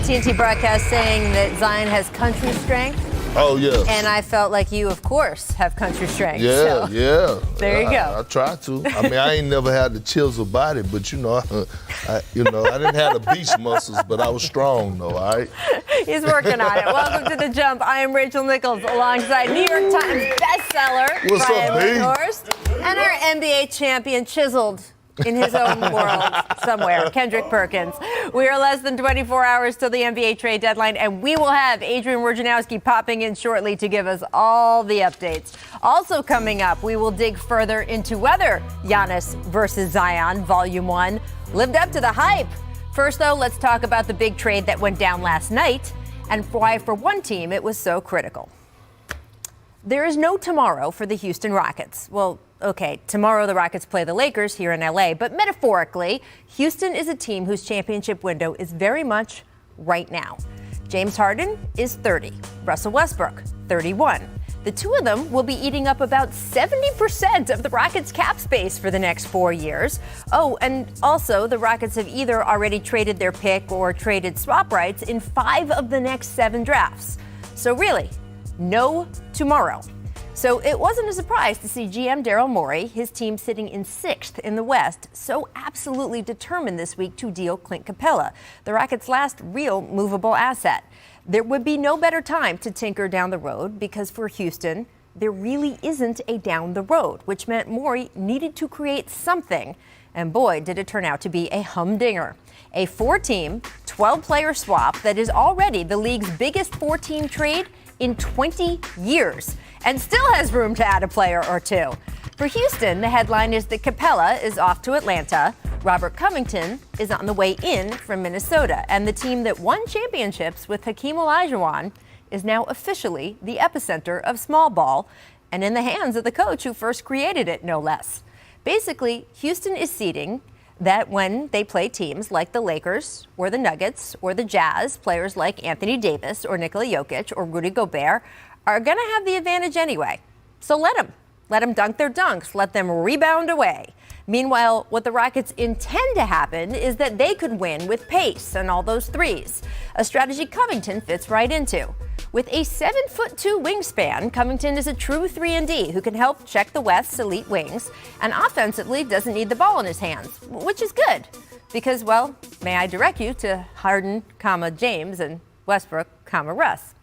TNT broadcast saying that Zion has country strength. Oh, yeah. And I felt like you, of course, have country strength. Yeah, so yeah. There you go. I try to. I mean, I ain't never had the chisel body, but, I didn't have the beast muscles, but I was strong, though, all right? He's working on it. Welcome to The Jump. I am Rachel Nichols alongside New York Times bestseller What's Brian up, B? Windhorst, and our NBA champion chiseled in his own world somewhere, Kendrick Perkins. We are less than 24 hours till the NBA trade deadline, and we will have Adrian Wojnarowski popping in shortly to give us all the updates. Also coming up, we will dig further into whether Giannis versus Zion, Volume 1, lived up to the hype. First, though, let's talk about the big trade that went down last night and why, for one team, it was so critical. There is no tomorrow for the Houston Rockets. Well, okay, tomorrow the Rockets play the Lakers here in LA, but metaphorically, Houston is a team whose championship window is very much right now. James Harden is 30, Russell Westbrook, 31. The two of them will be eating up about 70% of the Rockets' cap space for the next 4 years. Oh, and also the Rockets have either already traded their pick or traded swap rights in 5 of the next 7 drafts. So really, no tomorrow. So it wasn't a surprise to see GM Daryl Morey, his team sitting in 6th in the West, so absolutely determined this week to deal Clint Capella, the Rockets' last real movable asset. There would be no better time to tinker down the road because for Houston, there really isn't a down the road, which meant Morey needed to create something. And boy, did it turn out to be a humdinger. A 4-team, 12-player swap that is already the league's biggest 4-team trade in 20 years and still has room to add a player or two. For Houston, the headline is that Capella is off to Atlanta, Robert Covington is on the way in from Minnesota, and the team that won championships with Hakeem Olajuwon is now officially the epicenter of small ball and in the hands of the coach who first created it, no less. Basically, Houston is seeding that when they play teams like the Lakers or the Nuggets or the Jazz, players like Anthony Davis or Nikola Jokic or Rudy Gobert are going to have the advantage anyway. So let them dunk their dunks, let them rebound away. Meanwhile, what the Rockets intend to happen is that they could win with pace and all those threes, a strategy Covington fits right into. With a 7'2" wingspan, Covington is a true 3-and-D who can help check the West's elite wings and offensively doesn't need the ball in his hands, which is good because, well, may I direct you to Harden, James, and Westbrook, Russ.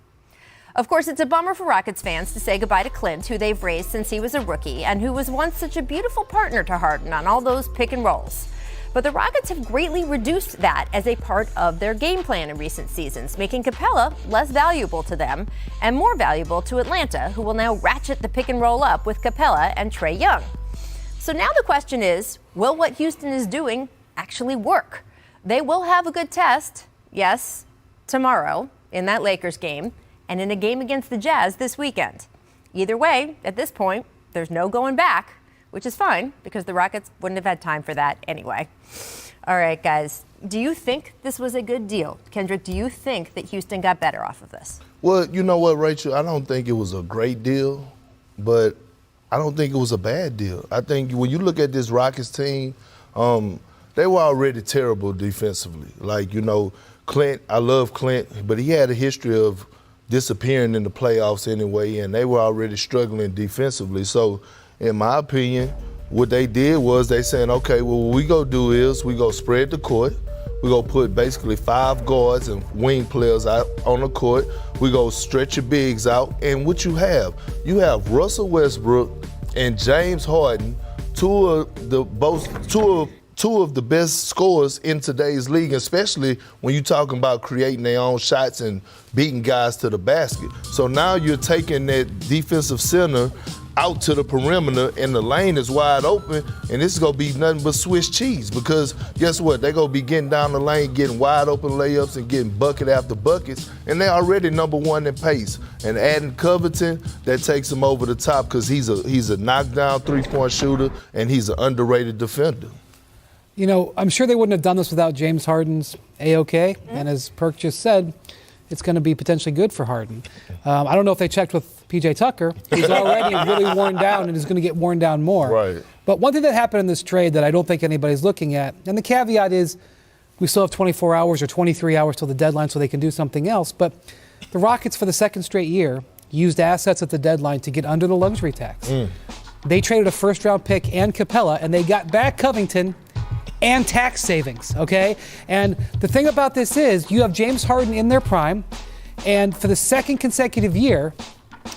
Of course, it's a bummer for Rockets fans to say goodbye to Clint, who they've raised since he was a rookie and who was once such a beautiful partner to Harden on all those pick and rolls. But the Rockets have greatly reduced that as a part of their game plan in recent seasons, making Capella less valuable to them and more valuable to Atlanta, who will now ratchet the pick and roll up with Capella and Trae Young. So now the question is, will what Houston is doing actually work? They will have a good test, yes, tomorrow in that Lakers game and in a game against the Jazz this weekend. Either way, at this point, there's no going back, which is fine because the Rockets wouldn't have had time for that anyway. All right, guys, do you think this was a good deal? Kendrick, do you think that Houston got better off of this? Well, you know what, Rachel? I don't think it was a great deal, but I don't think it was a bad deal. I think when you look at this Rockets team, they were already terrible defensively. Clint, I love Clint, but he had a history of disappearing in the playoffs anyway, and they were already struggling defensively. So, in my opinion, what they did was they saying, okay, well, what we go do is we go spread the court. We go put basically 5 guards and wing players out on the court. We go stretch your bigs out. And what you have Russell Westbrook and James Harden, two of the best scorers in today's league, especially when you're talking about creating their own shots and beating guys to the basket. So now you're taking that defensive center out to the perimeter and the lane is wide open, and this is going to be nothing but Swiss cheese because guess what? They're going to be getting down the lane, getting wide open layups and getting bucket after buckets, and they're already number 1 in pace. And adding Covington, that takes him over the top because he's a knockdown three-point shooter and he's an underrated defender. You know, I'm sure they wouldn't have done this without James Harden's A-OK, and as Perk just said, it's going to be potentially good for Harden. I don't know if they checked with P.J. Tucker. He's already really worn down and is going to get worn down more. Right. But one thing that happened in this trade that I don't think anybody's looking at, and the caveat is we still have 24 hours or 23 hours till the deadline so they can do something else. But the Rockets, for the second straight year, used assets at the deadline to get under the luxury tax. They traded a first-round pick and Capella, and they got back Covington and tax savings, okay? And the thing about this is you have James Harden in their prime, and for the second consecutive year,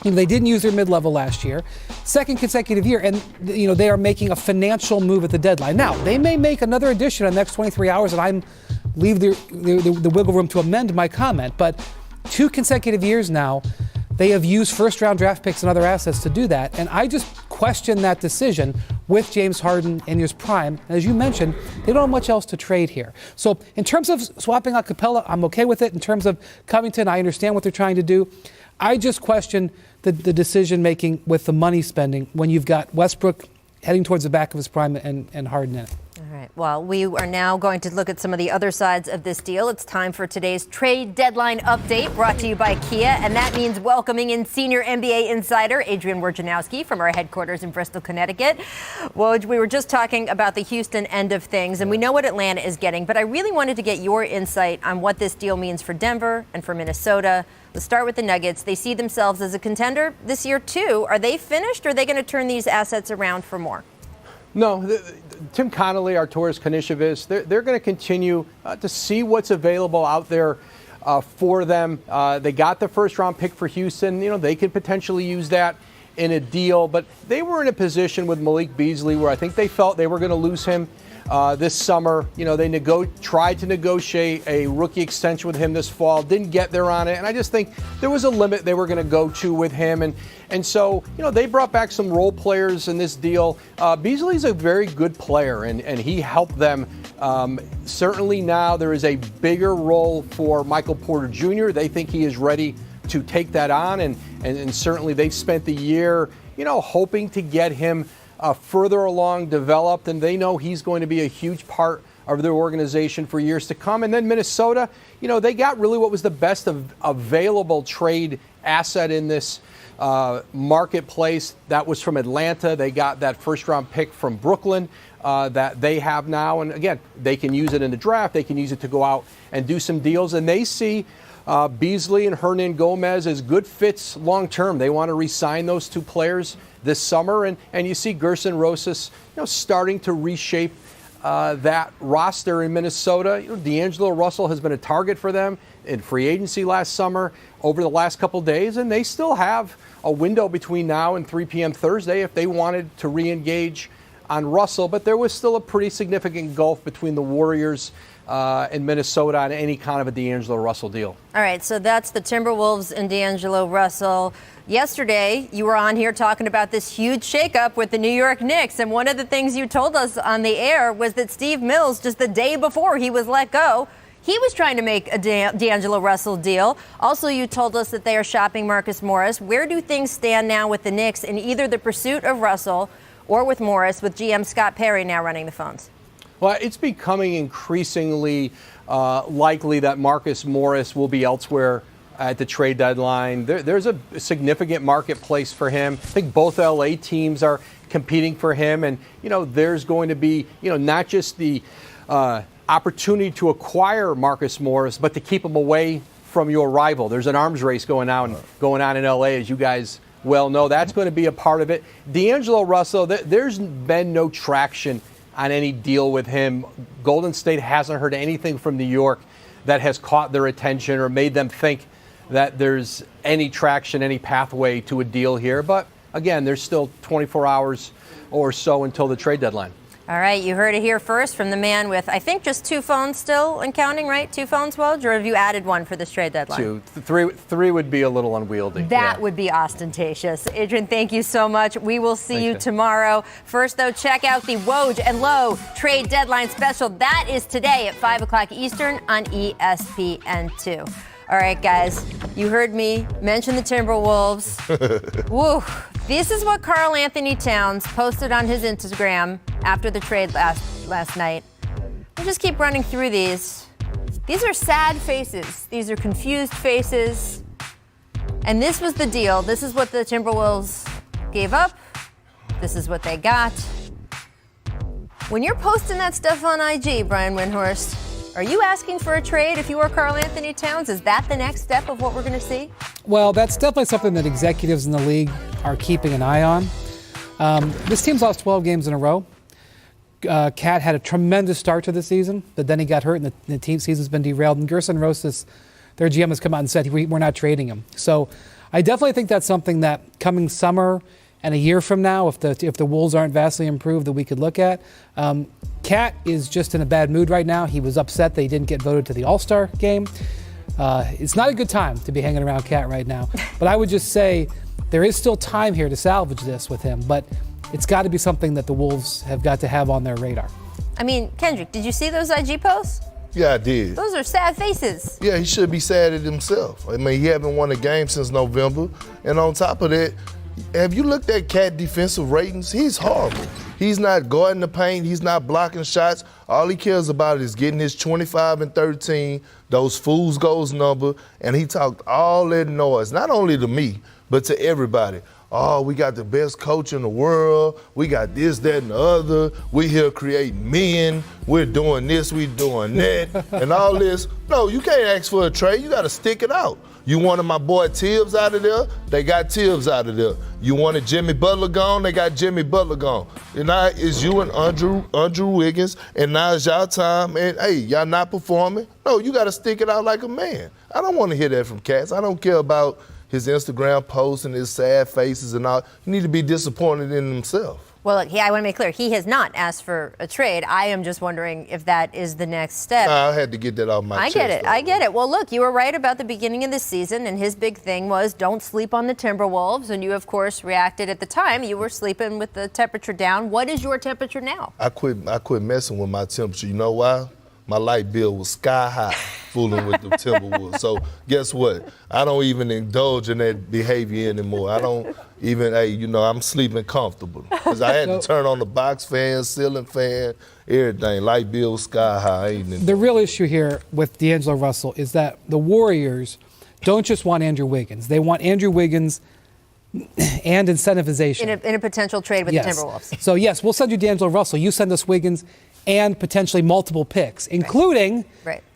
they didn't use their mid-level last year, second consecutive year, and they are making a financial move at the deadline. Now, they may make another addition in the next 23 hours, and I leave the wiggle room to amend my comment, but 2 consecutive years now, they have used first-round draft picks and other assets to do that, and I just question that decision with James Harden in his prime. As you mentioned, they don't have much else to trade here. So in terms of swapping out Capella, I'm okay with it. In terms of Covington, I understand what they're trying to do. I just question the decision-making with the money spending when you've got Westbrook heading towards the back of his prime and Harden in it. All right. Well, we are now going to look at some of the other sides of this deal. It's time for today's trade deadline update brought to you by Kia. And that means welcoming in senior NBA insider Adrian Wojnarowski from our headquarters in Bristol, Connecticut. Woj, we were just talking about the Houston end of things, and we know what Atlanta is getting. But I really wanted to get your insight on what this deal means for Denver and for Minnesota. Let's start with the Nuggets. They see themselves as a contender this year, too. Are they finished, or are they going to turn these assets around for more? No, Tim Connolly, Arturas Karnisovas, they're going to continue to see what's available out there for them. They got the first-round pick for Houston. They could potentially use that in a deal. But they were in a position with Malik Beasley where I think they felt they were going to lose him this summer. They tried to negotiate a rookie extension with him this fall, didn't get there on it. And I just think there was a limit they were going to go to with him. And so, they brought back some role players in this deal. Beasley's a very good player, and he helped them. Certainly now there is a bigger role for Michael Porter Jr. They think he is ready to take that on, and certainly they've spent the year, hoping to get him further along, developed, and they know he's going to be a huge part of their organization for years to come. And then Minnesota, they got really what was the best of available trade asset in this marketplace. That was from Atlanta. They got that first-round pick from Brooklyn that they have now. And again, they can use it in the draft. They can use it to go out and do some deals. And they see Beasley and Hernan Gomez as good fits long-term. They want to re-sign those 2 players this summer. And you see Gerson Rosas, starting to reshape that roster in Minnesota. D'Angelo Russell has been a target for them in free agency last summer over the last couple days, and they still have a window between now and 3 p.m. Thursday if they wanted to re-engage on Russell. But there was still a pretty significant gulf between the Warriors and Minnesota on any kind of a D'Angelo Russell deal. All right, so that's the Timberwolves and D'Angelo Russell. Yesterday, you were on here talking about this huge shakeup with the New York Knicks, and one of the things you told us on the air was that Steve Mills, just the day before he was let go, he was trying to make a D'Angelo Russell deal. Also, you told us that they are shopping Marcus Morris. Where do things stand now with the Knicks in either the pursuit of Russell or with Morris, with GM Scott Perry now running the phones? Well, it's becoming increasingly likely that Marcus Morris will be elsewhere at the trade deadline. There's a significant marketplace for him. I think both LA teams are competing for him. And, there's going to be, not just the opportunity to acquire Marcus Morris, but to keep him away from your rival. There's an arms race going on in LA, as you guys well know. That's going to be a part of it. D'Angelo Russell, there's been no traction on any deal with him. Golden State hasn't heard anything from New York that has caught their attention or made them think that there's any traction, any pathway to a deal here. But again, there's still 24 hours or so until the trade deadline. All right, you heard it here first from the man with, I think, just 2 phones still and counting, right? 2 phones, Woj, or have you added one for this trade deadline? 2. 3 would be a little unwieldy. That would be ostentatious. Adrian, thank you so much. We will see you tomorrow. First, though, check out the Woj and Lowe trade deadline special. That is today at 5 o'clock Eastern on ESPN2. All right, guys, you heard me mention the Timberwolves. Woo. This is what Karl Anthony Towns posted on his Instagram after the trade last night. We'll just keep running through these. These are sad faces. These are confused faces. And this was the deal. This is what the Timberwolves gave up. This is what they got. When you're posting that stuff on IG, Brian Windhorst, Are you asking for a trade if you are Karl Anthony Towns? Is that the next step of what we're going to see? Well, that's definitely something that executives in the league are keeping an eye on. This team's lost 12 games in a row. Cat had a tremendous start to the season, but then he got hurt and the team season's been derailed. And Gerson Rosas, their GM, has come out and said we're not trading him. So I definitely think that's something that coming summer and a year from now, if the Wolves aren't vastly improved, that we could look at. Cat is just in a bad mood right now. He was upset that he didn't get voted to the All-Star game. It's not a good time to be hanging around Cat right now. But I would just say there is still time here to salvage this with him. But it's got to be something that the Wolves have got to have on their radar. I mean, Kendrick, did you see those IG posts? Yeah, I did. Those are sad faces. Yeah, he should be sad at himself. I mean, he haven't won a game since November. And on top of that, have you looked at Cat defensive ratings? He's horrible. He's not guarding the paint. He's not blocking shots. All he cares about is getting his 25 and 13, those fool's goals number. And he talked all that noise, not only to me, but to everybody. Oh, we got the best coach in the world. We got this, that, and the other. We here creating men. We're doing this, we doing that, and all this. No, you can't ask for a trade. You got to stick it out. You wanted my boy Tibbs out of there, they got Tibbs out of there. You wanted Jimmy Butler gone, they got Jimmy Butler gone. And now it's you and Andrew Wiggins, and now it's y'all time, and hey, y'all not performing? No, you got to stick it out like a man. I don't want to hear that from Cats. I don't care about his Instagram posts and his sad faces and all. You need to be disappointed in himself. Well, look, I want to make clear, he has not asked for a trade. I am just wondering if that is the next step. I had to get that off my chest. I get it. Well, look, you were right about the beginning of the season, and his big thing was don't sleep on the Timberwolves, and you, of course, reacted at the time. You were sleeping with the temperature down. What is your temperature now? I quit messing with my temperature. You know why? My light bill was sky high fooling with the Timberwolves. So guess what? I don't even indulge in that behavior anymore. I don't even, I'm sleeping comfortable. Because I had to turn on the box fan, ceiling fan, everything. Light bill was sky high. The real issue here with D'Angelo Russell is that the Warriors don't just want Andrew Wiggins. They want Andrew Wiggins and incentivization. In a potential trade with the Timberwolves. So, yes, we'll send you D'Angelo Russell. You send us Wiggins and potentially multiple picks, including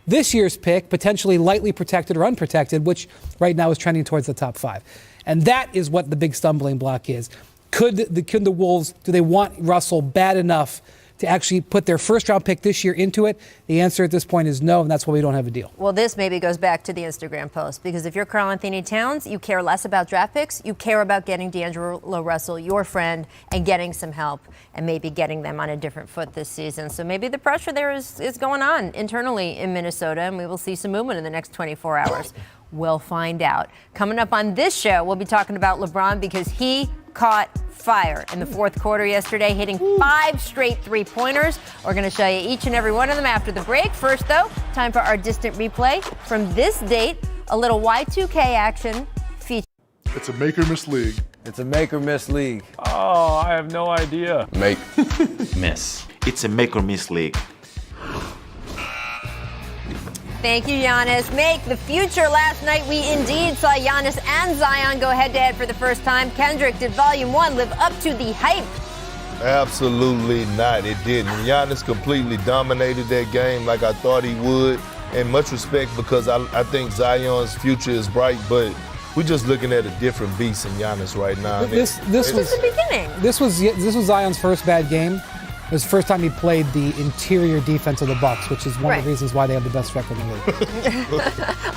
this year's pick, potentially lightly protected or unprotected, which right now is trending towards the top 5. And that is what the big stumbling block is. Could the Wolves, do they want Russell bad enough to actually put their first-round pick this year into it? The answer at this point is no, and that's why we don't have a deal. Well, this maybe goes back to the Instagram post, because if you're Karl Anthony Towns, you care less about draft picks. You care about getting D'Angelo Russell, your friend, and getting some help, and maybe getting them on a different foot this season. So maybe the pressure there is going on internally in Minnesota, and we will see some movement in the next 24 hours. We'll find out. Coming up on this show, we'll be talking about LeBron because he caught fire in the fourth quarter yesterday, hitting 5 straight three-pointers. We're going to show you each and every one of them after the break. First, though, time for our distant replay. From this date, a little Y2K action feature. It's a make or miss league. It's a make or miss league. Oh, I have no idea. Make. Miss. It's a make or miss league. Thank you, Giannis. Make the future. Last night, we indeed saw Giannis and Zion go head-to-head for the first time. Kendrick, did Volume 1 live up to the hype? Absolutely not. It didn't. Giannis completely dominated that game like I thought he would. And much respect because I think Zion's future is bright, but we're just looking at a different beast in Giannis right now. This was the beginning. This was Zion's first bad game. It was the first time he played the interior defense of the Bucks, which is one of the reasons why they have the best record in the league.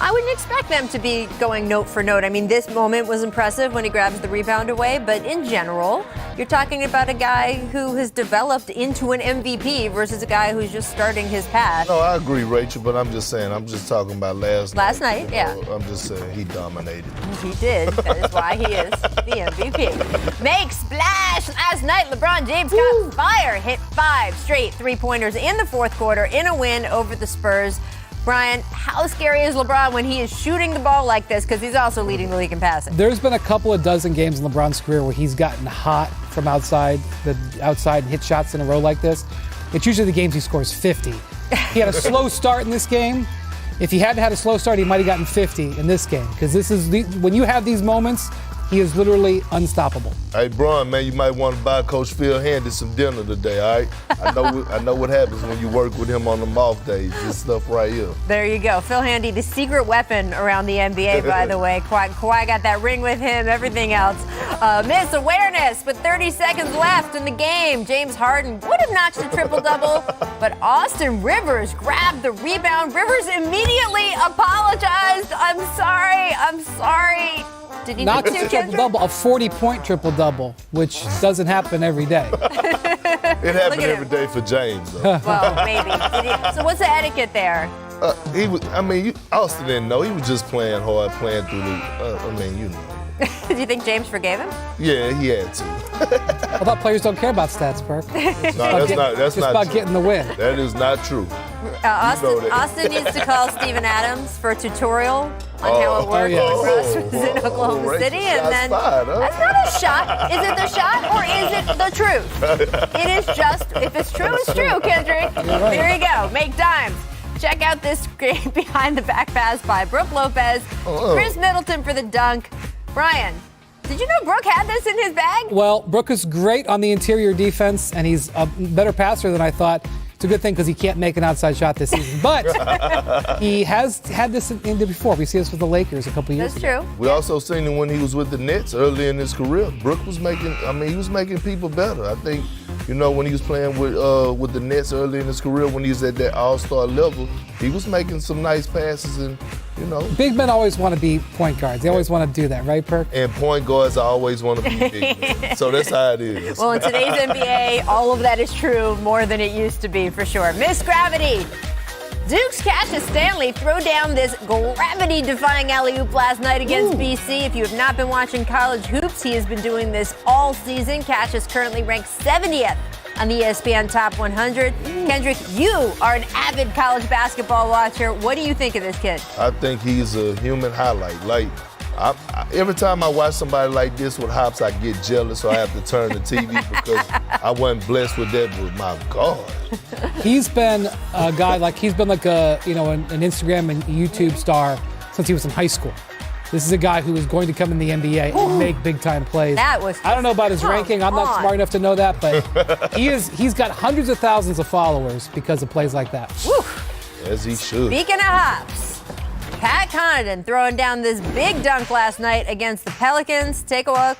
I wouldn't expect them to be going note for note. I mean, this moment was impressive when he grabs the rebound away, but in general, you're talking about a guy who has developed into an MVP versus a guy who's just starting his path. No, I agree, Rachel, but I'm just saying, I'm just talking about last night. Last night, yeah. I'm just saying he dominated. He did. That is why he is the MVP. Make splash! Last night, LeBron James got fire. Hit 5 straight three-pointers in the fourth quarter in a win over the Spurs. Brian, how scary is LeBron when he is shooting the ball like this? Because he's also leading the league in passing. There's been a couple of dozen games in LeBron's career where he's gotten hot from outside and hit shots in a row like this. It's usually the games he scores 50. He had a slow start in this game. If he hadn't had a slow start, he might have gotten 50 in this game. Because when you have these moments, He is literally unstoppable. Hey, Brian, man, you might want to buy Coach Phil Handy some dinner today, all right? I know what happens when you work with him on them off days. This stuff right here. There you go. Phil Handy, the secret weapon around the NBA, by the way. Kawhi got that ring with him, everything else. Miss awareness with 30 seconds left in the game. James Harden would have notched a triple-double, but Austin Rivers grabbed the rebound. Rivers immediately apologized. I'm sorry. Did he Not need just to, a triple-double, a 40-point triple-double, which doesn't happen every day. It happened every day for James, though. Well, maybe. So what's the etiquette there? Austin didn't know. He was just playing hard, playing through the, Do you think James forgave him? Yeah, he had to. I thought players don't care about stats, Burke. That's Just not about true. getting the win. That is not true. Austin needs to call Steven Adams for a tutorial on how it works yeah. when Russ was in Oklahoma City, and then fired, huh? that's not a shot. Is it the shot or is it the truth? It is just, if it's true, it's true, Kendrick. Right. There you go. Make dimes. Check out this great behind the back pass by Brooke Lopez, Chris Middleton for the dunk. Brian, did you know Brooke had this in his bag? Well, Brooke is great on the interior defense, and he's a better passer than I thought. It's a good thing because he can't make an outside shot this season. But he has had this in before. We see this with the Lakers a couple years That's ago. true. We also seen him when he was with the Nets early in his career. Brooke was he was making people better. I think, when he was playing with the Nets early in his career, when he was at that all-star level, he was making some nice passes and, Big men always want to be point guards. They always want to do that, right, Perk? And point guards always want to be big men. So that's how it is. Well, in today's NBA, all of that is true more than it used to be, for sure. Miss Gravity. Duke's Cassius Stanley threw down this gravity-defying alley-oop last night against BC. If you have not been watching college hoops, he has been doing this all season. Cassius currently ranks 70th on the ESPN Top 100. Kendrick, you are an avid college basketball watcher. What do you think of this kid? I think he's a human highlight. Like, every time I watch somebody like this with hops, I get jealous, so I have to turn the TV because I wasn't blessed with that. But my God, He's been a guy he's been like an Instagram and YouTube star since he was in high school. This is a guy who is going to come in the NBA and make big time plays. That was I don't know about his ranking. I'm not smart enough to know that, but he's got hundreds of thousands of followers because of plays like that. Woo. as he should. Speaking of hops, Pat Connaughton throwing down this big dunk last night against the Pelicans. Take a look.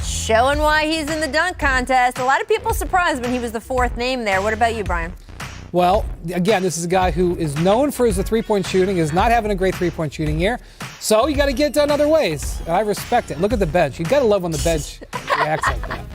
Showing why he's in the dunk contest. A lot of people surprised when he was the fourth name there. What about you, Brian? Well, again, this is a guy who is known for his three-point shooting, is not having a great three-point shooting year. So you got to get it done other ways. And I respect it. Look at the bench. You got to love when the bench reacts like that.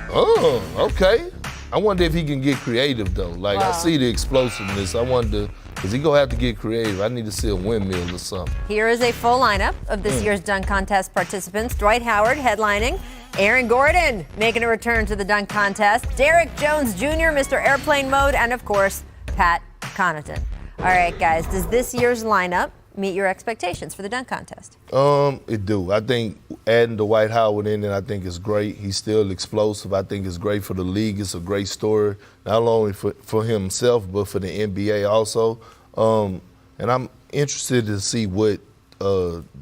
Oh, okay. I wonder if he can get creative, though. Like, I see the explosiveness. I wonder, because he's going to have to get creative. I need to see a windmill or something. Here is a full lineup of this year's dunk contest participants. Dwight Howard headlining. Aaron Gordon making a return to the dunk contest. Derek Jones Jr., Mr. Airplane Mode, and of course, Pat Connaughton. All right, guys, does this year's lineup meet your expectations for the dunk contest? It do. I think adding Dwight Howard in it, I think is great. He's still explosive. I think it's great for the league. It's a great story, not only for himself, but for the NBA also. And I'm interested to see what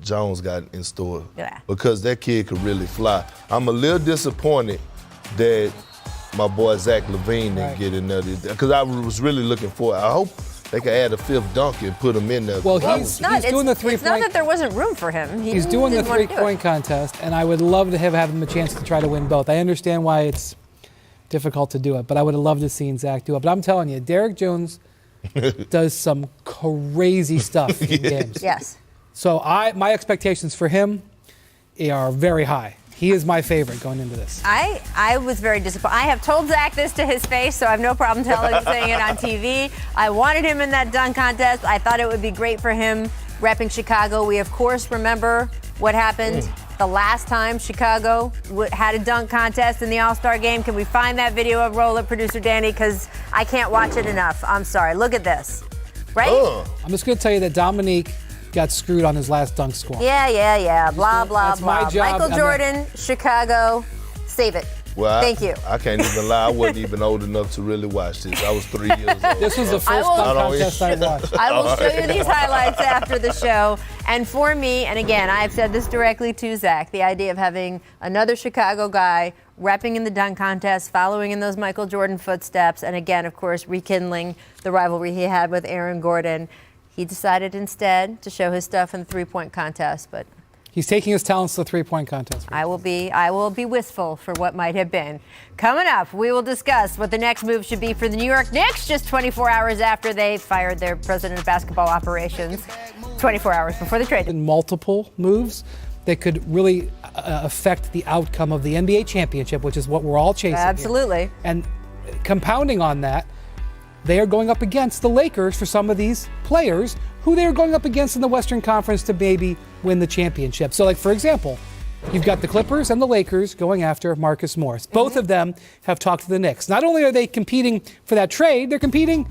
Jones got in store, because that kid could really fly. I'm a little disappointed that my boy Zach LaVine didn't get in there, because I was really looking for it. I hope they could add a fifth dunk and put him in there. Well, he's doing the three-point. It's not that there wasn't room for him. He's doing the three-point contest, and I would love to have him a chance to try to win both. I understand why it's difficult to do it, but I would have loved to see Zach do it. But I'm telling you, Derek Jones does some crazy stuff in games. Yes. So my expectations for him are very high. He is my favorite going into this. I was very disappointed. I have told Zach this to his face, so I have no problem saying it on TV. I wanted him in that dunk contest. I thought it would be great for him repping Chicago. We, of course, remember what happened the last time Chicago had a dunk contest in the All-Star game. Can we find that video of Roll It, producer Danny? Because I can't watch it enough. I'm sorry. Look at this. Right? I'm just going to tell you that Dominique got screwed on his last dunk score. Yeah. Blah, blah, That's blah. my job. Michael Jordan, Chicago. Save it. Well, Thank you. I can't even lie. I wasn't even old enough to really watch this. I was 3 years old. This was the first will- dunk contest I watched. I will show you these highlights after the show. And for me, and again, I've said this directly to Zach, the idea of having another Chicago guy repping in the dunk contest, following in those Michael Jordan footsteps, and again, of course, rekindling the rivalry he had with Aaron Gordon. He decided instead to show his stuff in the three-point contest, but He's taking his talents to the three-point contest. I will be wistful for what might have been. Coming up, we will discuss what the next move should be for the New York Knicks just 24 hours after they fired their president of basketball operations, 24 hours before the trade. Multiple moves that could really affect the outcome of the NBA championship, which is what we're all chasing here. Absolutely. And compounding on that, they are going up against the Lakers for some of these players who they are going up against in the Western Conference to maybe win the championship. So, like, for example, you've got the Clippers and the Lakers going after Marcus Morris. Both of them have talked to the Knicks. Not only are they competing for that trade, they're competing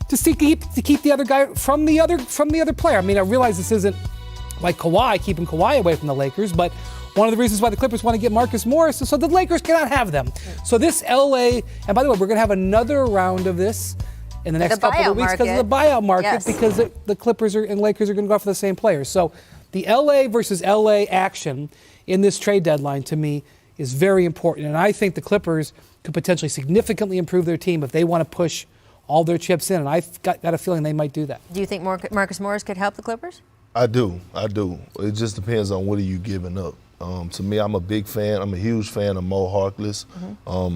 to keep the other guy from the other player. I mean, I realize this isn't like Kawhi, keeping Kawhi away from the Lakers, but one of the reasons why the Clippers want to get Marcus Morris is so the Lakers cannot have them. So this LA, and by the way, we're going to have another round of this in the next couple of weeks because of the buyout market, Yes. because the Clippers and Lakers are going to go for the same players. So the LA versus LA action in this trade deadline, to me, is very important. And I think the Clippers could potentially significantly improve their team if they want to push all their chips in. And I've got a feeling they might do that. Do you think Marcus Morris could help the Clippers? I do. It just depends on what are you giving up. To me, I'm a huge fan of Mo Harkless.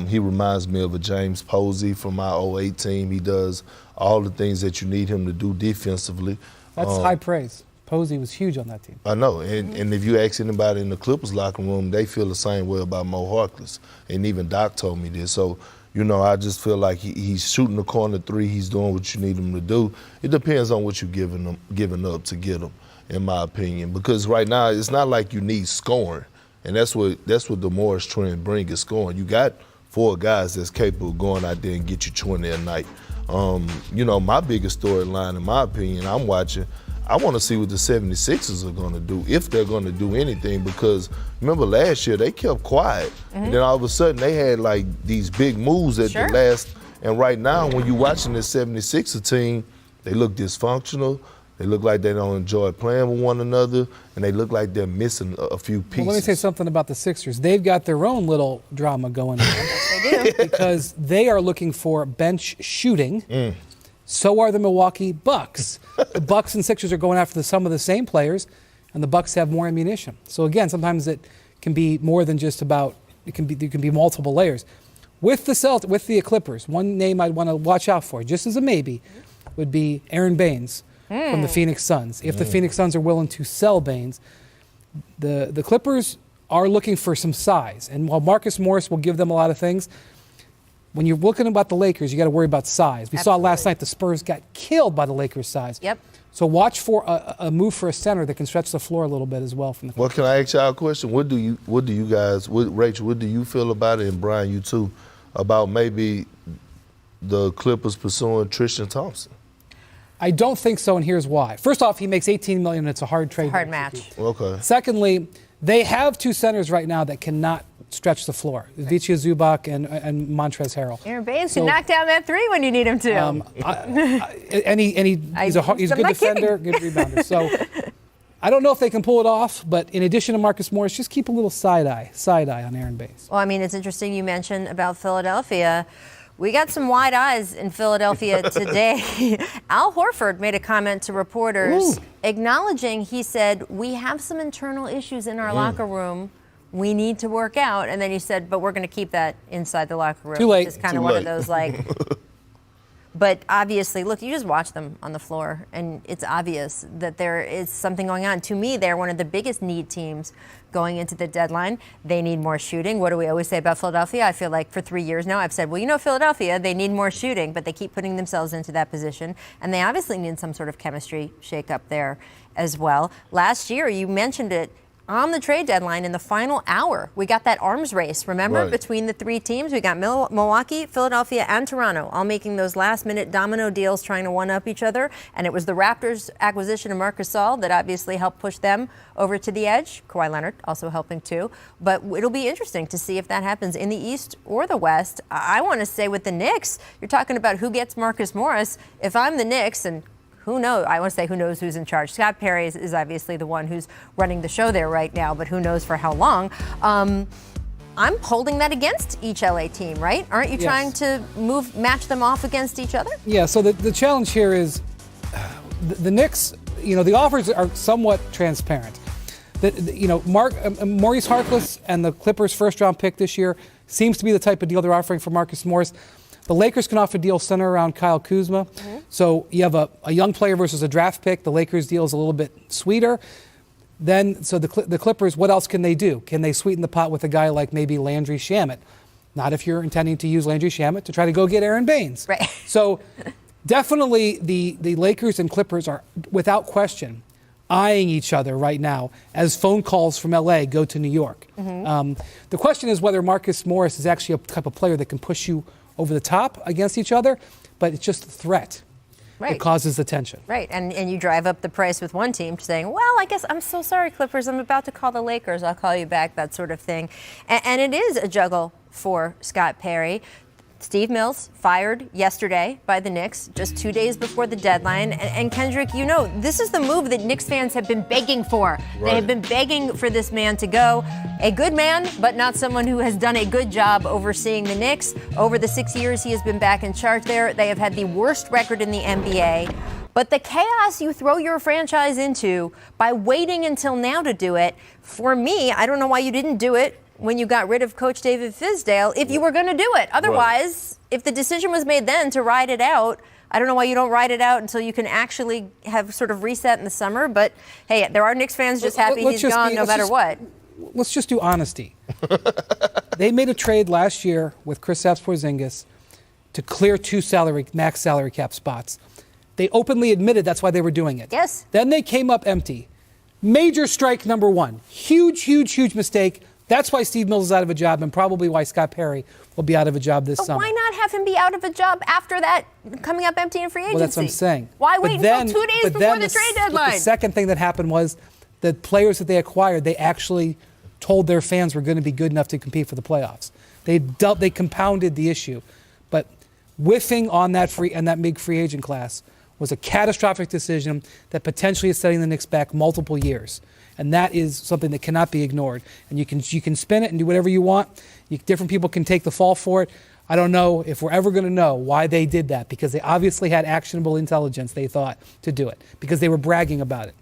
He reminds me of a James Posey from my 08 team. He does all the things that you need him to do defensively. That's high praise. Posey was huge on that team. I know, and if you ask anybody in the Clippers locker room, they feel the same way about Mo Harkless. And even Doc told me this. So, I just feel like he's shooting the corner three. He's doing what you need him to do. It depends on what you're giving up to get him, in my opinion. Because right now, it's not like you need scoring. And that's what the Morris trend brings is scoring. You got 4 guys that's capable of going out there and get you 20 a night. My biggest storyline, in my opinion, I want to see what the 76ers are going to do, if they're going to do anything, because remember last year they kept quiet. And then all of a sudden they had like these big moves at the last. And right now when you're watching this 76er team, they look dysfunctional. They look like they don't enjoy playing with one another, and they look like they're missing a few pieces. Well, let me say something about the Sixers. They've got their own little drama going on. They do. Because they are looking for bench shooting. So are the Milwaukee Bucks. The Bucks and Sixers are going after some of the same players, and the Bucks have more ammunition. So again, sometimes it can be more than just about. There can be multiple layers. With the Clippers, one name I'd want to watch out for, just as a maybe, would be Aaron Baines from the Phoenix Suns. If the Phoenix Suns are willing to sell Baines, the Clippers are looking for some size. And while Marcus Morris will give them a lot of things, when you're looking about the Lakers, you got to worry about size. We saw last night the Spurs got killed by the Lakers' size. Yep. So watch for a move for a center that can stretch the floor a little bit as well from the Clippers. Well, can I ask y'all a question? What do you guys, Rachel, what do you feel about it, and Brian, you too, about maybe the Clippers pursuing Tristan Thompson? I don't think so, and here's why. First off, he makes $18 million, and it's a hard trade. Hard match. Okay. Secondly, they have 2 centers right now that cannot stretch the floor. Vicia Zubac and Montrezl Harrell. Aaron Baines can knock down that 3 when you need him to. He's a good defender, good rebounder. So I don't know if they can pull it off, but in addition to Marcus Morris, just keep a little side eye on Aaron Baines. Well, I mean, it's interesting you mentioned about Philadelphia. We got some wide eyes in Philadelphia today. Al Horford made a comment to reporters acknowledging, he said, we have some internal issues in our locker room we need to work out. And then he said, but we're going to keep that inside the locker room. Too late. It's kind of one of those like... But obviously, look, you just watch them on the floor, and it's obvious that there is something going on. To me, they're one of the biggest need teams going into the deadline. They need more shooting. What do we always say about Philadelphia? I feel like for 3 years now, I've said, well, Philadelphia, they need more shooting, but they keep putting themselves into that position. And they obviously need some sort of chemistry shake-up there as well. Last year, you mentioned it, on the trade deadline in the final hour. We got that arms race, remember, Right. between the three teams. We got Milwaukee, Philadelphia, and Toronto all making those last-minute domino deals trying to one-up each other. And it was the Raptors' acquisition of Marc Gasol that obviously helped push them over to the edge. Kawhi Leonard also helping too. But it'll be interesting to see if that happens in the East or the West. I want to say with the Knicks, you're talking about who gets Marcus Morris. If I'm the Knicks, and who knows? I want to say who knows who's in charge. Scott Perry is obviously the one who's running the show there right now, but who knows for how long. I'm holding that against each LA team, right? Aren't you Yes. trying to match them off against each other? Yeah, so the challenge here is the Knicks, the offers are somewhat transparent. Maurice Harkless and the Clippers' first-round pick this year seems to be the type of deal they're offering for Marcus Morris. The Lakers can offer deals center around Kyle Kuzma. Mm-hmm. So you have a young player versus a draft pick. The Lakers deal is a little bit sweeter. Then, so the Clippers, what else can they do? Can they sweeten the pot with a guy like maybe Landry Shamet? Not if you're intending to use Landry Shamet to try to go get Aaron Baines. Right. So definitely the Lakers and Clippers are, without question, eyeing each other right now as phone calls from LA go to New York. Mm-hmm. The question is whether Marcus Morris is actually a type of player that can push you over the top against each other, but it's just a threat. Right. It causes the tension. Right, and you drive up the price with one team saying, well, I guess I'm so sorry, Clippers, I'm about to call the Lakers, I'll call you back, that sort of thing. And it is a juggle for Scott Perry. Steve Mills fired yesterday by the Knicks, just 2 days before the deadline. And Kendrick, this is the move that Knicks fans have been begging for. Right. They have been begging for this man to go. A good man, but not someone who has done a good job overseeing the Knicks. Over the 6 years he has been back in charge there, they have had the worst record in the NBA. But the chaos you throw your franchise into by waiting until now to do it, for me, I don't know why you didn't do it when you got rid of Coach David Fizdale, if you were going to do it. Otherwise, if the decision was made then to ride it out, I don't know why you don't ride it out until you can actually have sort of reset in the summer. But, hey, there are Knicks fans just happy he's gone no matter what. Let's just do honesty. They made a trade last year with Kristaps Porzingis to clear 2 max salary cap spots. They openly admitted that's why they were doing it. Yes. Then they came up empty. Major strike number one. Huge, huge, huge mistake. That's why Steve Mills is out of a job and probably why Scott Perry will be out of a job this summer. Why not have him be out of a job after that, coming up empty in free agency? Well, that's what I'm saying. Why wait until 2 days before the trade deadline? The second thing that happened was the players that they acquired, they actually told their fans were going to be good enough to compete for the playoffs. They compounded the issue. But whiffing on that big free agent class was a catastrophic decision that potentially is setting the Knicks back multiple years. And that is something that cannot be ignored. And you can spin it and do whatever you want. Different people can take the fall for it. I don't know if we're ever going to know why they did that, because they obviously had actionable intelligence, they thought, to do it, because they were bragging about it.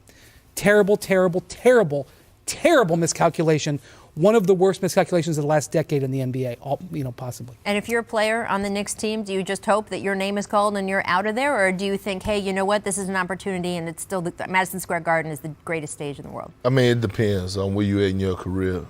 Terrible, terrible, terrible, terrible miscalculation. One of the worst miscalculations of the last decade in the NBA, possibly. And if you're a player on the Knicks team, do you just hope that your name is called and you're out of there? Or do you think, hey, you know what, this is an opportunity and it's still Madison Square Garden is the greatest stage in the world? I mean, it depends on where you're at in your career.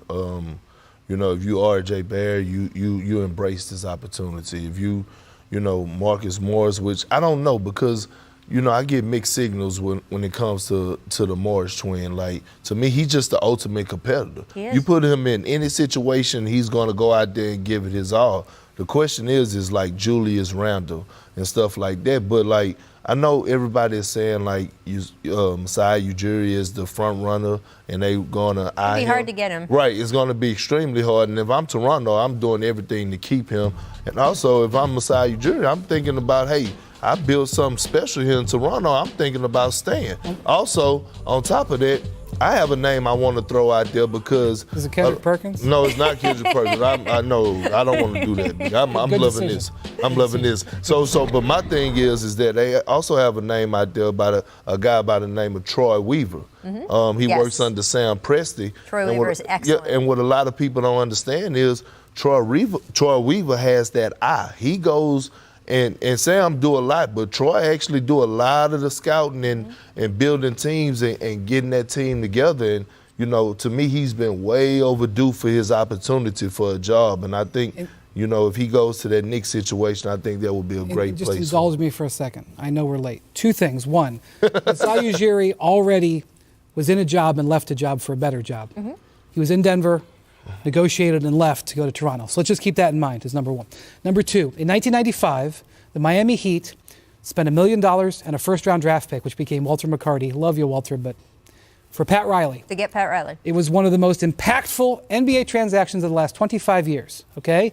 If you are Jay Barry, you embrace this opportunity. If you Marcus Morris, which I don't know, because I get mixed signals when it comes to the Morris twin. Like, to me, he's just the ultimate competitor. You put him in any situation, he's going to go out there and give it his all. The question is like Julius Randle and stuff like that. But, like, I know everybody is saying, like, Masai Ujiri is the front runner and they're going to eye him. It'll be hard to get him. Right. It's going to be extremely hard. And if I'm Toronto, I'm doing everything to keep him. And also, if I'm Masai Ujiri, I'm thinking about, hey, I built something special here in Toronto. I'm thinking about staying. Also, on top of that, I have a name I want to throw out there because... Is it Kendrick Perkins? No, it's not Kendrick Perkins. I know. I don't want to do that. I'm loving decision. this. I'm loving this. But my thing is that they also have a name out there about a guy by the name of Troy Weaver. Mm-hmm. He works under Sam Presti. Troy Weaver is excellent. Yeah, and what a lot of people don't understand is Troy Weaver has that eye. He goes... And Sam do a lot, but Troy actually do a lot of the scouting and building teams and getting that team together. And, to me, he's been way overdue for his opportunity for a job. And I think, if he goes to that Knicks situation, I think that would be a great place. Just indulge me for a second. I know we're late. 2 things. One, Masai Ujiri already was in a job and left a job for a better job. He was in Denver, negotiated and left to go to Toronto. So let's just keep that in mind as number one. Number two, in 1995, the Miami Heat spent $1 million and a first-round draft pick, which became Walter McCarty. Love you, Walter, but for Pat Riley. To get Pat Riley. It was one of the most impactful NBA transactions of the last 25 years, okay?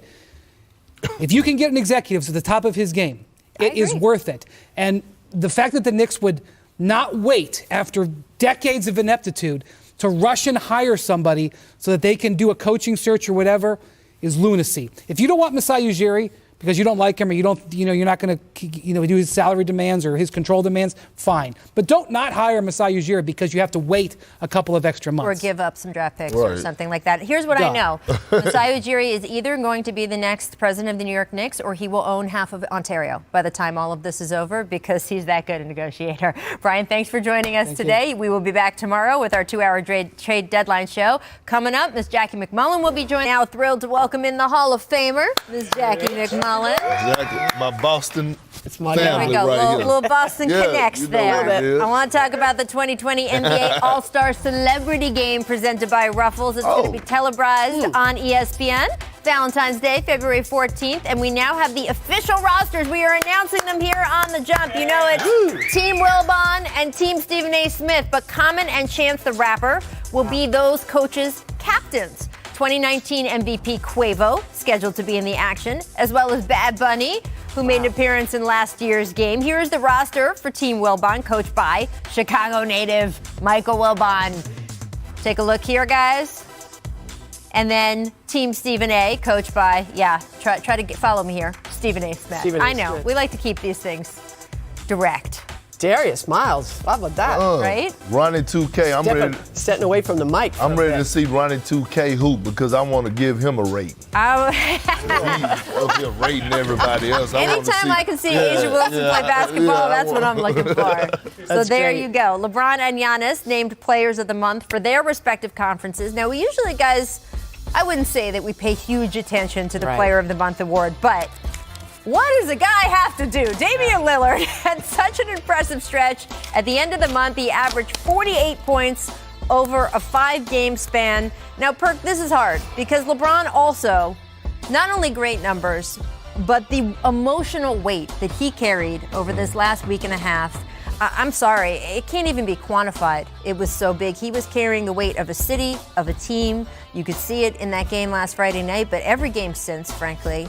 If you can get an executive to the top of his game, it is worth it. And the fact that the Knicks would not wait after decades of ineptitude to rush and hire somebody so that they can do a coaching search or whatever is lunacy. If you don't want Masai Ujiri because you don't like him or you're not going to do his salary demands or his control demands, fine. But don't not hire Masai Ujiri because you have to wait a couple of extra months. Or give up some draft picks or something like that. Here's what I know. Masai Ujiri is either going to be the next president of the New York Knicks or he will own half of Ontario by the time all of this is over because he's that good a negotiator. Brian, thanks for joining us today. We will be back tomorrow with our 2-hour trade deadline show. Coming up, Ms. Jackie McMullen will be joining. Now thrilled to welcome in the Hall of Famer, Ms. Jackie McMullen. Exactly. My Boston family There we go. right here. Little Boston connects you know there. what it is. I want to talk about the 2020 NBA All-Star Celebrity Game presented by Ruffles. It's going to be televised on ESPN. Valentine's Day, February 14th, and we now have the official rosters. We are announcing them here on The Jump. You know it's Team Wilbon and Team Stephen A. Smith, but Common and Chance the Rapper will be those coaches' captains. 2019 MVP Quavo, scheduled to be in the action, as well as Bad Bunny, who made an appearance in last year's game. Here is the roster for Team Wilbon, coached by Chicago native Michael Wilbon. Take a look here, guys. And then Team Stephen A, coached by, try to follow me here, Stephen A. Smith. I know, we like to keep these things direct. Darius Miles, how about that? Right? Ronnie 2K, I'm ready. Stepping away from the mic. I'm ready to see Ronnie 2K hoop because I want to give him a rate. He's up here rating everybody else. Anytime I can see Asia Wilson play basketball, that's what I'm looking for. So there you go. LeBron and Giannis named Players of the Month for their respective conferences. Now, we usually, guys, I wouldn't say that we pay huge attention to the Player of the Month award, but what does a guy have to do? Damian Lillard had such an impressive stretch. At the end of the month, he averaged 48 points over a 5-game span. Now, Perk, this is hard because LeBron also, not only great numbers, but the emotional weight that he carried over this last week and a half. I'm sorry, it can't even be quantified. It was so big. He was carrying the weight of a city, of a team. You could see it in that game last Friday night, but every game since, frankly.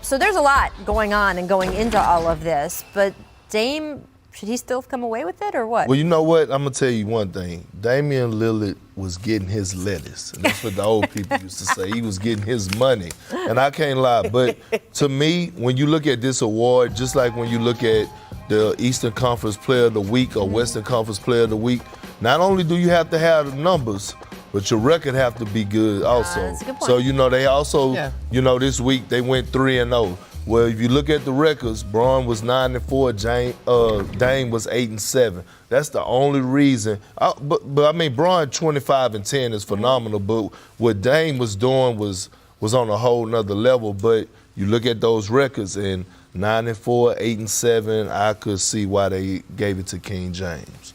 So there's a lot going on and going into all of this. But Dame, should he still come away with it or what? Well, you know what? I'm going to tell you one thing. Damian Lillard was getting his lettuce. And that's what the old people used to say. He was getting his money. And I can't lie. But to me, when you look at this award, just like when you look at the Eastern Conference Player of the Week or Western Conference Player of the Week, not only do you have to have the numbers, but your record have to be good also. That's a good point. So, they also, this week they went 3-0. Well, if you look at the records, Braun was 9-4, Dame was 8-7. That's the only reason. But I mean, Braun 25-10 is phenomenal. But what Dame was doing was on a whole nother level. But you look at those records and 9-4, 8-7. I could see why they gave it to King James.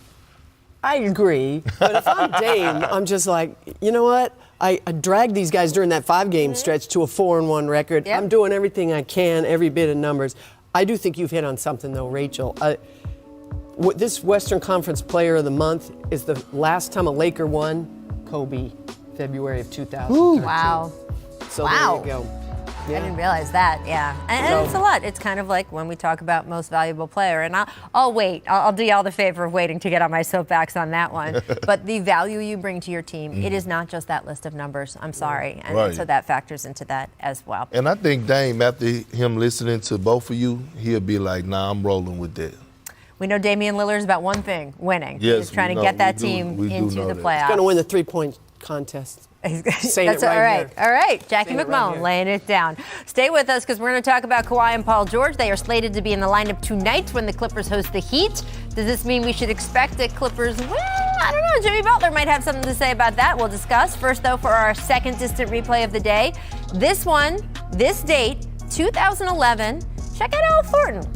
I agree, but if I'm Dame, I'm just like, you know what? I dragged these guys during that 5-game stretch to a 4-1 record. Yep. I'm doing everything I can, every bit of numbers. I do think you've hit on something, though, Rachel. This Western Conference Player of the Month is the last time a Laker won, Kobe, February of 2013. Wow. So Wow. there you go. I didn't realize that, And it's a lot. It's kind of like when we talk about most valuable player. And I'll wait. I'll do y'all the favor of waiting to get on my soapbox on that one. But the value you bring to your team, it is not just that list of numbers. I'm sorry. And so that factors into that as well. And I think Dame, after him listening to both of you, he'll be like, nah, I'm rolling with that. We know Damian Lillard is about one thing, winning. Yes, He's trying we to know. get that We do- team we do into know the that. playoffs. He's going to win the 3-point contest. Saying That's it right all right. here. All right. Jackie Saying it right McMullen here. laying it down. Stay with us because we're going to talk about Kawhi and Paul George. They are slated to be in the lineup tonight when the Clippers host the Heat. Does this mean we should expect the Clippers? Well, I don't know. Jimmy Butler might have something to say about that. We'll discuss. First, though, for our second distant replay of the day, this one, this date, 2011. Check out Al Thornton.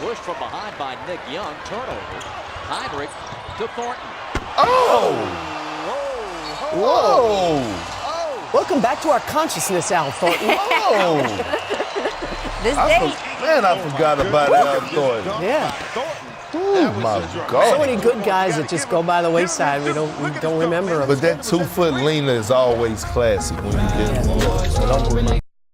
Pushed from behind by Nick Young. Turnover. Heinrich to Thornton. Oh! Whoa! Welcome back to our consciousness, Al Thornton. Oh! This day, I forgot about Al Thornton. Yeah. Oh my So God! many good guys that just go by the wayside. We don't remember them. But that 2-foot leaner is always classic when you get it.